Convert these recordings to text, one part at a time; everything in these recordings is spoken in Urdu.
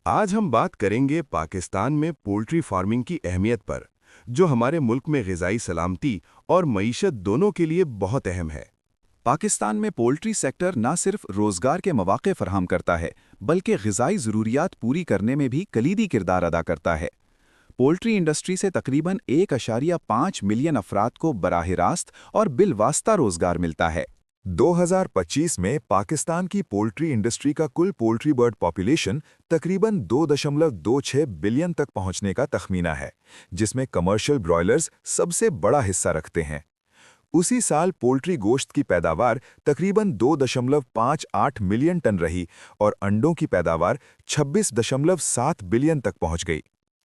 آج ہم بات کریں گے پاکستان میں پولٹری فارمنگ کی اہمیت پر، جو ہمارے ملک میں غذائی سلامتی اور معیشت دونوں کے لیے بہت اہم ہے۔ پاکستان میں پولٹری سیکٹر نہ صرف روزگار کے مواقع فراہم کرتا ہے بلکہ غذائی ضروریات پوری کرنے میں بھی کلیدی کردار ادا کرتا ہے۔ پولٹری انڈسٹری سے تقریباً 1.5 ملین افراد کو براہ راست اور بالواسطہ روزگار ملتا ہے۔ 2025 میں پاکستان کی پولٹری انڈسٹری کا کل پولٹری برڈ پاپولیشن تقریباً 2.26 بلین تک پہنچنے کا تخمینہ ہے، جس میں کمرشل برائلرز سب سے بڑا حصہ رکھتے ہیں۔ اسی سال پولٹری گوشت کی پیداوار تقریباً 2.58 ملین ٹن رہی اور انڈوں کی پیداوار 26.7 بلین تک پہنچ گئی۔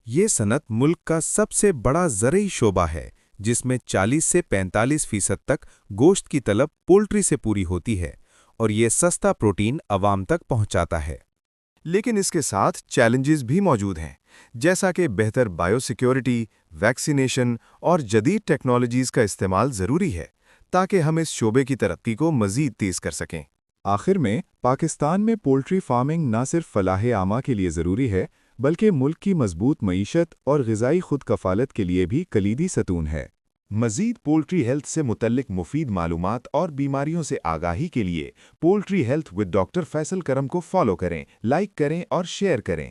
یہ صنعت ملک کا سب سے بڑا زرعی شعبہ ہے، جس میں 40 سے 45% تک گوشت کی طلب پولٹری سے پوری ہوتی ہے، اور یہ سستا پروٹین عوام تک پہنچاتا ہے۔ لیکن اس کے ساتھ چیلنجز بھی موجود ہیں، جیسا کہ بہتر بائیو سیکیورٹی، ویکسینیشن اور جدید ٹیکنالوجیز کا استعمال ضروری ہے تاکہ ہم اس شعبے کی ترقی کو مزید تیز کر سکیں۔ آخر میں، پاکستان میں پولٹری فارمنگ نہ صرف فلاح عامہ کے لیے ضروری ہے بلکہ ملک کی مضبوط معیشت اور غذائی خود کفالت کے لیے بھی کلیدی ستون ہے۔ مزید پولٹری ہیلتھ سے متعلق مفید معلومات اور بیماریوں سے آگاہی کے لیے poultry health with doctor Faisal کرم کو فالو کریں، لائک کریں اور شیئر کریں۔